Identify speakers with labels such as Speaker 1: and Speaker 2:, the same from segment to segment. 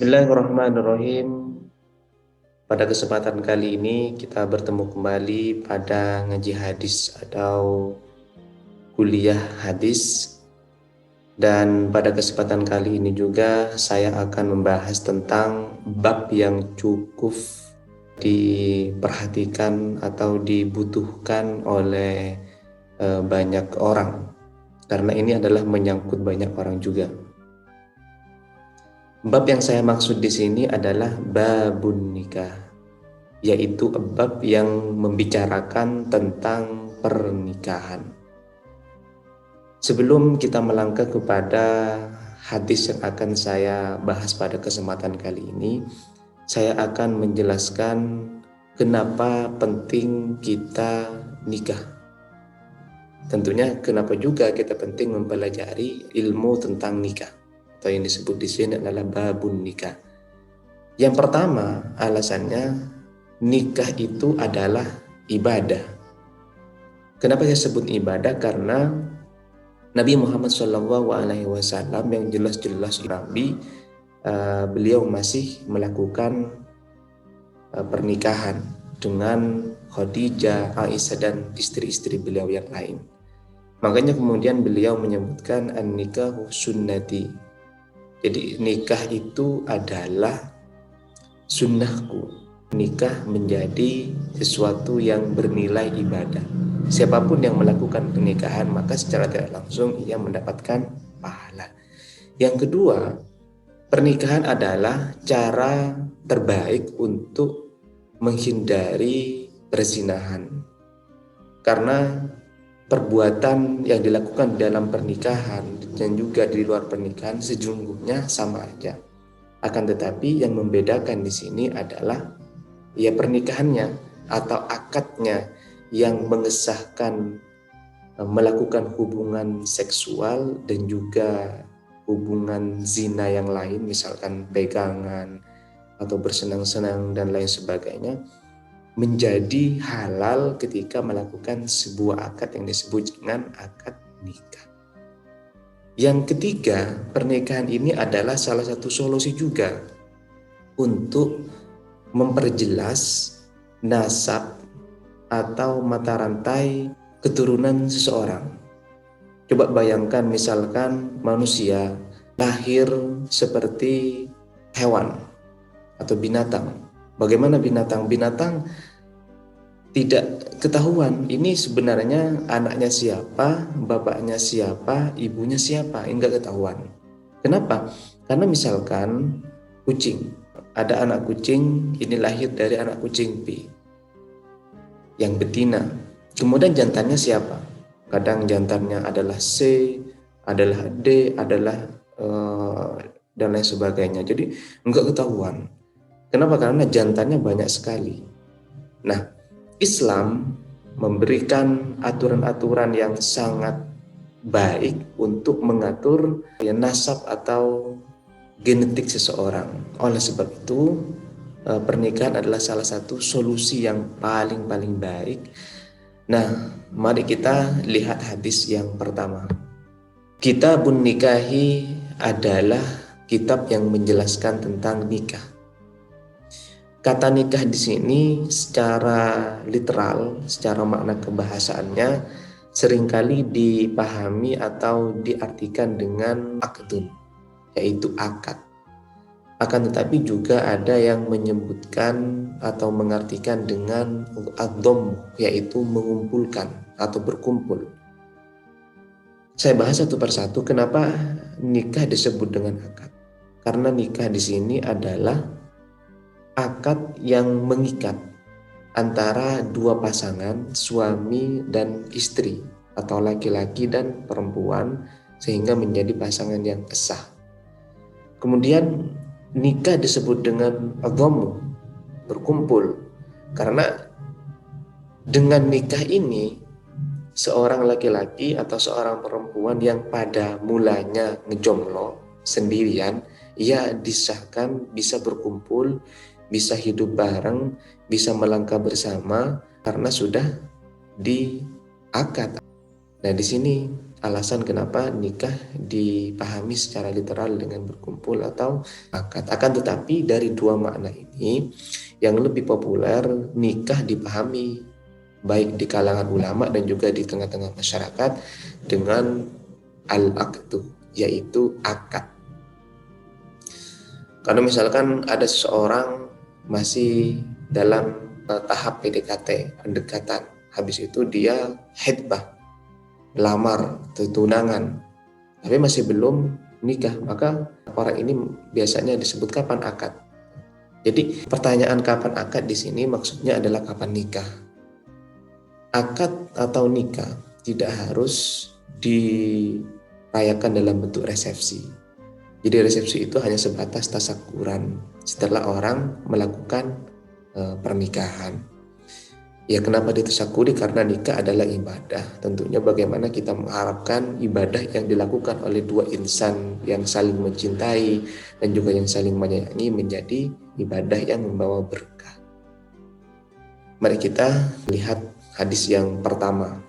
Speaker 1: Bismillahirrahmanirrahim. Pada kesempatan kali ini kita bertemu kembali pada ngaji hadis atau kuliah hadis. Dan pada kesempatan kali ini juga saya akan membahas tentang bab yang cukup diperhatikan atau dibutuhkan oleh banyak orang. Karena ini adalah menyangkut banyak orang juga. Bab yang saya maksud di sini adalah babun nikah, yaitu bab yang membicarakan tentang pernikahan. Sebelum kita melangkah kepada hadis yang akan saya bahas pada kesempatan kali ini, saya akan menjelaskan kenapa penting kita nikah. Tentunya kenapa juga kita penting mempelajari ilmu tentang nikah, atau yang disebut di sini adalah babun nikah. Yang pertama, alasannya nikah itu adalah ibadah. Kenapa saya sebut ibadah? Karena Nabi Muhammad SAW yang jelas-jelas Nabi, beliau masih melakukan pernikahan dengan Khadijah, Aisyah dan istri-istri beliau yang lain. Makanya kemudian beliau menyebutkan an-nikahu sunnati. Jadi nikah itu adalah sunnahku. Nikah menjadi sesuatu yang bernilai ibadah. Siapapun yang melakukan pernikahan maka secara tidak langsung ia mendapatkan pahala. Yang kedua, pernikahan adalah cara terbaik untuk menghindari perzinahan. Karena perbuatan yang dilakukan dalam pernikahan dan juga di luar pernikahan sejujurnya sama aja. Akan tetapi yang membedakan di sini adalah ya pernikahannya atau akadnya yang mengesahkan melakukan hubungan seksual dan juga hubungan zina yang lain, misalkan pegangan atau bersenang-senang dan lain sebagainya, menjadi halal ketika melakukan sebuah akad yang disebut dengan akad nikah. Yang ketiga, pernikahan ini adalah salah satu solusi juga untuk memperjelas nasab atau mata rantai keturunan seseorang. Coba bayangkan misalkan manusia lahir seperti hewan atau binatang. Bagaimana binatang? Binatang tidak ketahuan ini sebenarnya anaknya siapa, bapaknya siapa, ibunya siapa, enggak ketahuan. Kenapa? Karena misalkan kucing, ada anak kucing ini lahir dari anak kucing P yang betina. Kemudian jantannya siapa? Kadang jantannya adalah C, adalah D, adalah dan lain sebagainya. Jadi enggak ketahuan. Kenapa? Karena jantannya banyak sekali. Nah, Islam memberikan aturan-aturan yang sangat baik untuk mengatur nasab atau genetik seseorang. Oleh sebab itu, pernikahan adalah salah satu solusi yang paling baik. Nah, mari kita lihat hadis yang pertama. Kitabun nikahi adalah kitab yang menjelaskan tentang nikah. Kata nikah di sini secara literal, secara makna kebahasaannya seringkali dipahami atau diartikan dengan akdun, yaitu akad. Akan tetapi juga ada yang menyebutkan atau mengartikan dengan ad-dhamm, yaitu mengumpulkan atau berkumpul. Saya bahas satu persatu kenapa nikah disebut dengan akad. Karena nikah di sini adalah akad yang mengikat antara dua pasangan suami dan istri atau laki-laki dan perempuan sehingga menjadi pasangan yang sah. Kemudian nikah disebut dengan agama, berkumpul, karena dengan nikah ini seorang laki-laki atau seorang perempuan yang pada mulanya ngejomblo sendirian, ia disahkan bisa berkumpul, bisa hidup bareng, bisa melangkah bersama karena sudah diakad. Nah, di sini alasan kenapa nikah dipahami secara literal dengan berkumpul atau akad. Akan tetapi dari dua makna ini yang lebih populer nikah dipahami baik di kalangan ulama dan juga di tengah-tengah masyarakat dengan al-aqdu, yaitu akad. Karena misalkan ada seseorang masih dalam tahap PDKT, pendekatan, habis itu dia khitbah, lamar, tunangan, tapi masih belum nikah, maka orang ini biasanya disebut kapan akad. Jadi pertanyaan kapan akad di sini maksudnya adalah kapan nikah. Akad atau nikah tidak harus dirayakan dalam bentuk resepsi. Jadi resepsi itu hanya sebatas tasakuran setelah orang melakukan pernikahan. Ya kenapa ditasakuri? Karena nikah adalah ibadah. Tentunya bagaimana kita mengharapkan ibadah yang dilakukan oleh dua insan yang saling mencintai dan juga yang saling menyayangi menjadi ibadah yang membawa berkah. Mari kita lihat hadis yang pertama.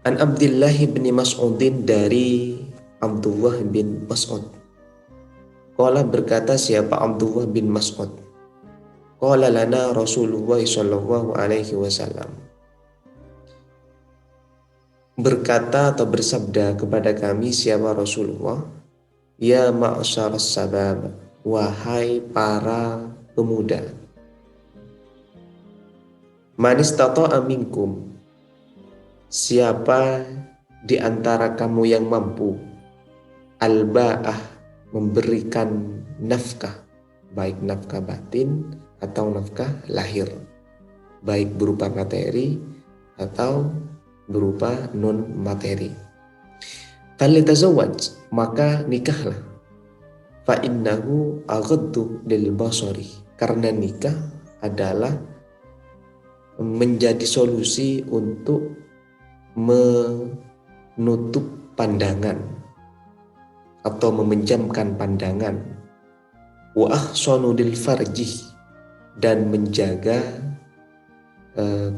Speaker 1: An Abdullah bin Mas'udin, dari Abdullah bin Mas'ud. Qala, berkata siapa Abdullah bin Mas'ud. Qala lana Rasulullah sallallahu alaihi wasallam. Berkata atau bersabda kepada kami siapa Rasulullah, ya ma'syaras sabab, wahai para pemuda. Man istata'a minkum, siapa di antara kamu yang mampu al-ba'ah, memberikan nafkah, baik nafkah batin atau nafkah lahir, baik berupa materi atau berupa non materi. Falyatazawwaj, maka nikahlah. Fa innahu aghaddu lil basari, karena nikah adalah menjadi solusi untuk menutup pandangan atau memejamkan pandangan. Wa ahsanu lil farji, dan menjaga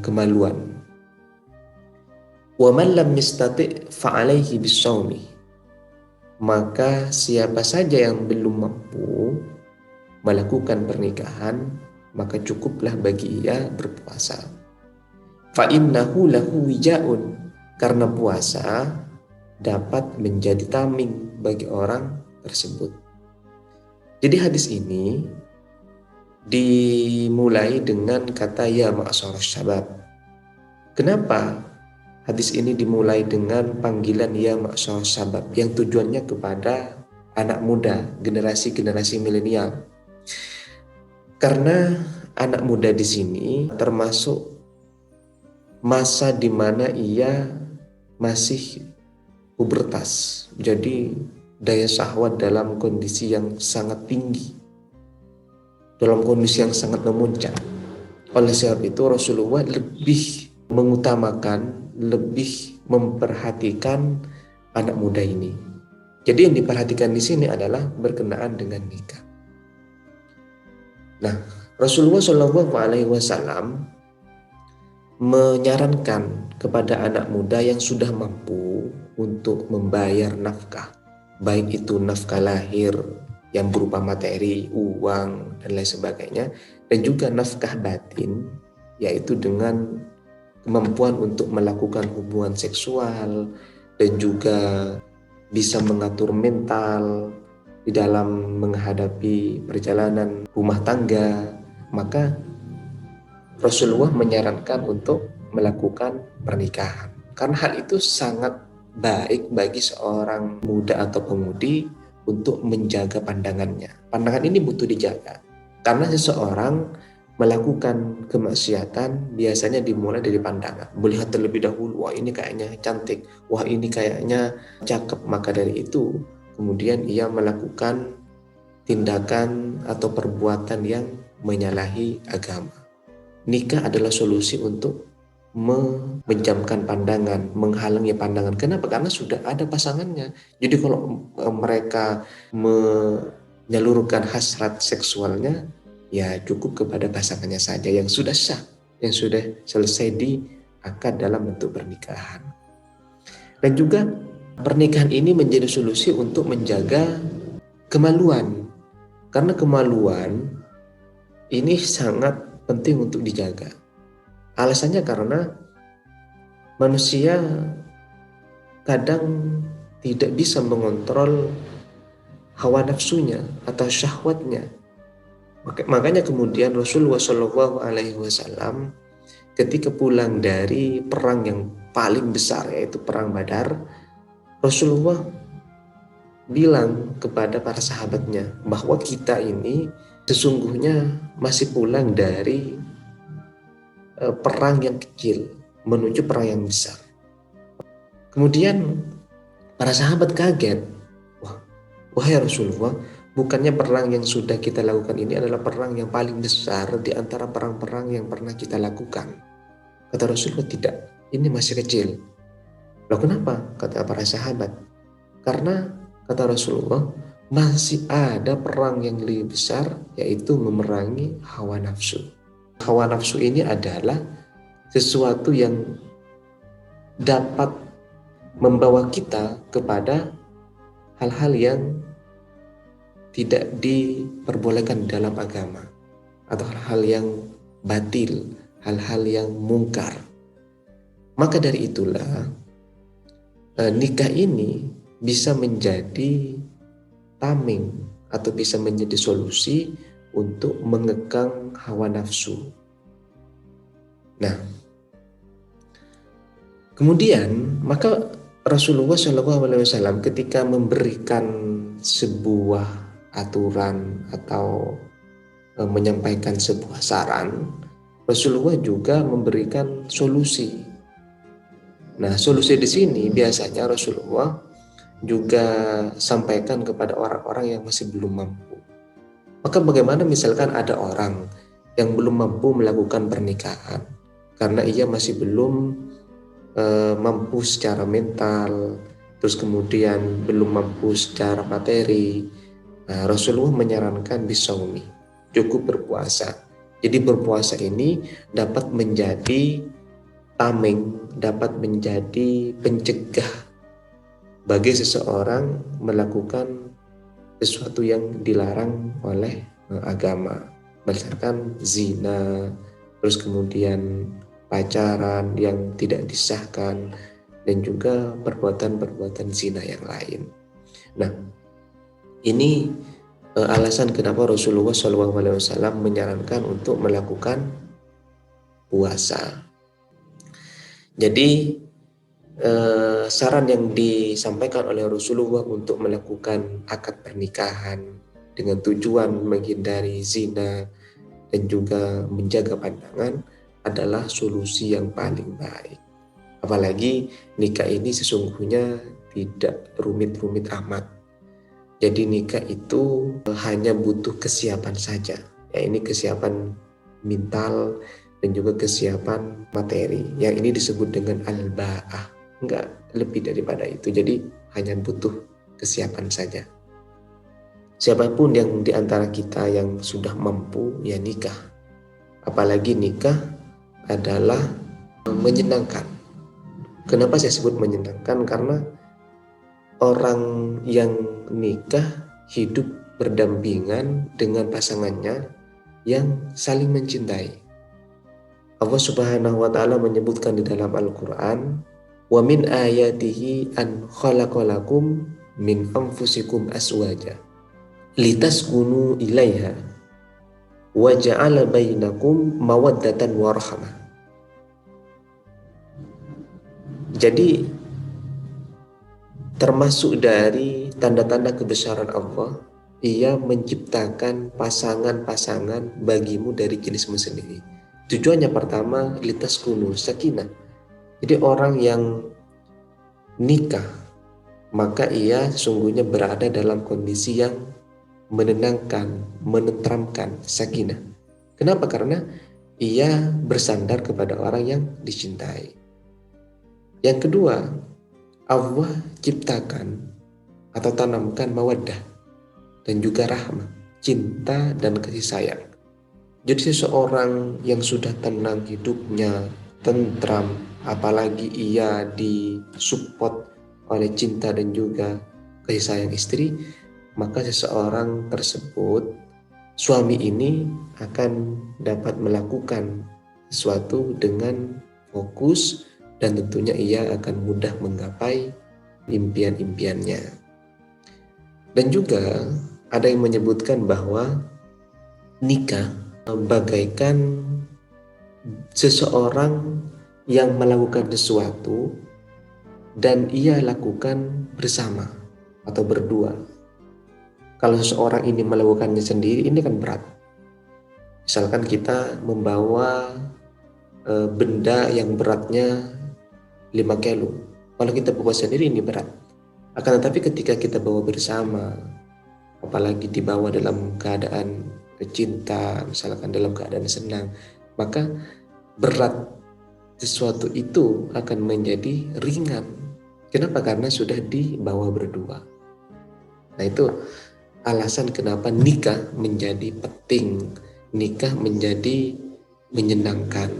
Speaker 1: kemaluan. Wa man lam yastati' fa alaihi bisawmi, maka siapa saja yang belum mampu melakukan pernikahan, maka cukuplah bagi ia berpuasa. Fa innahu lahu wijaun, karena puasa dapat menjadi tameng bagi orang tersebut. Jadi hadis ini dimulai dengan kata ya ma'syaras syabab. Kenapa hadis ini dimulai dengan panggilan ya ma'syaras syabab yang tujuannya kepada anak muda, generasi milenial? Karena anak muda di sini termasuk masa di mana ia masih pubertas. Jadi daya syahwat dalam kondisi yang sangat tinggi, dalam kondisi yang sangat memuncak. Oleh sebab itu Rasulullah lebih mengutamakan, lebih memperhatikan anak muda ini. Jadi yang diperhatikan di sini adalah berkenaan dengan nikah. Nah, Rasulullah Shallallahu Alaihi Wasallam menyarankan kepada anak muda yang sudah mampu untuk membayar nafkah, baik itu nafkah lahir yang berupa materi, uang, dan lain sebagainya, dan juga nafkah batin, yaitu dengan kemampuan untuk melakukan hubungan seksual dan juga bisa mengatur mental di dalam menghadapi perjalanan rumah tangga. Maka Rasulullah menyarankan untuk melakukan pernikahan, karena hal itu sangat baik bagi seorang muda atau pemudi untuk menjaga pandangannya. Pandangan ini butuh dijaga, karena seseorang melakukan kemaksiatan biasanya dimulai dari pandangan. Melihat terlebih dahulu, wah ini kayaknya cantik, wah ini kayaknya cakep, maka dari itu kemudian ia melakukan tindakan atau perbuatan yang menyalahi agama. Nikah adalah solusi untuk memejamkan pandangan, menghalangi pandangan. Kenapa? Karena sudah ada pasangannya. Jadi kalau mereka menyalurkan hasrat seksualnya, ya cukup kepada pasangannya saja yang sudah sah, yang sudah selesai di akad dalam bentuk pernikahan. Dan juga pernikahan ini menjadi solusi untuk menjaga kemaluan. Karena kemaluan ini sangat penting untuk dijaga. Alasannya karena manusia kadang tidak bisa mengontrol hawa nafsunya atau syahwatnya. Makanya kemudian Rasulullah Shallallahu Alaihi Wasallam ketika pulang dari perang yang paling besar, yaitu perang Badar, Rasulullah bilang kepada para sahabatnya bahwa kita ini sesungguhnya masih pulang dari perang yang kecil menuju perang yang besar. Kemudian para sahabat kaget, wahai Rasulullah, bukannya perang yang sudah kita lakukan ini adalah perang yang paling besar di antara perang-perang yang pernah kita lakukan? Kata Rasulullah, tidak, ini masih kecil. Loh kenapa? Kata para sahabat, karena kata Rasulullah, masih ada perang yang lebih besar, yaitu memerangi hawa nafsu. Hawa nafsu ini adalah sesuatu yang dapat membawa kita kepada hal-hal yang tidak diperbolehkan dalam agama, atau hal-hal yang batil, hal-hal yang mungkar. Maka dari itulah nikah ini bisa menjadi tameng atau bisa menjadi solusi untuk mengekang hawa nafsu. Nah, kemudian maka Rasulullah SAW ketika memberikan sebuah aturan atau menyampaikan sebuah saran, Rasulullah juga memberikan solusi. Nah, solusi di sini biasanya Rasulullah juga sampaikan kepada orang-orang yang masih belum mampu. Maka bagaimana misalkan ada orang yang belum mampu melakukan pernikahan karena ia masih belum mampu secara mental, terus kemudian belum mampu secara materi. Nah, Rasulullah menyarankan bisaumi, cukup berpuasa. Jadi berpuasa ini dapat menjadi tameng, dapat menjadi pencegah bagi seseorang melakukan sesuatu yang dilarang oleh agama, misalkan zina, terus kemudian pacaran yang tidak disahkan, dan juga perbuatan-perbuatan zina yang lain. Nah, ini alasan kenapa Rasulullah SAW menyarankan untuk melakukan puasa. Jadi saran yang disampaikan oleh Rasulullah untuk melakukan akad pernikahan dengan tujuan menghindari zina dan juga menjaga pandangan adalah solusi yang paling baik. Apalagi nikah ini sesungguhnya tidak rumit-rumit amat. Jadi nikah itu hanya butuh kesiapan saja. Ya, ini kesiapan mental dan juga kesiapan materi. Yang ini disebut dengan al-ba'ah. Enggak lebih daripada itu. Jadi hanya butuh kesiapan saja. Siapapun yang di antara kita yang sudah mampu, ya nikah. Apalagi nikah adalah menyenangkan. Kenapa saya sebut menyenangkan? Karena orang yang nikah hidup berdampingan dengan pasangannya yang saling mencintai. Allah Subhanahu wa taala menyebutkan di dalam Al-Qur'an, "Wa min ayatihi an khalaqalakum min anfusikum aswaja litaskunu ilaiha wa ja'ala bainakum mawaddatan wa rahmah." Jadi termasuk dari tanda-tanda kebesaran Allah, ia menciptakan pasangan-pasangan bagimu dari jenismu sendiri. Tujuannya pertama, litaskunu sakinah. Jadi orang yang nikah, maka ia sesungguhnya berada dalam kondisi yang menenangkan, menenteramkan, sakinah. Kenapa? Karena ia bersandar kepada orang yang dicintai. Yang kedua, Allah ciptakan atau tanamkan mawaddah dan juga rahmah, cinta dan kasih sayang. Jadi seseorang yang sudah tenang hidupnya, tentram, apalagi ia disupport oleh cinta dan juga kasih sayang istri, maka seseorang tersebut, suami ini akan dapat melakukan sesuatu dengan fokus dan tentunya ia akan mudah menggapai impian-impiannya. Dan juga ada yang menyebutkan bahwa nikah bagaikan seseorang yang melakukan sesuatu dan ia lakukan bersama atau berdua. Kalau seseorang ini melakukannya sendiri, ini kan berat. Misalkan kita membawa benda yang beratnya 5 kilo. Kalau kita bawa sendiri ini berat. Akan tetapi ketika kita bawa bersama, apalagi dibawa dalam keadaan cinta, misalkan dalam keadaan senang, maka berat sesuatu itu akan menjadi ringan. Kenapa? Karena sudah dibawa berdua. Nah, itu alasan kenapa nikah menjadi penting, nikah menjadi menyenangkan.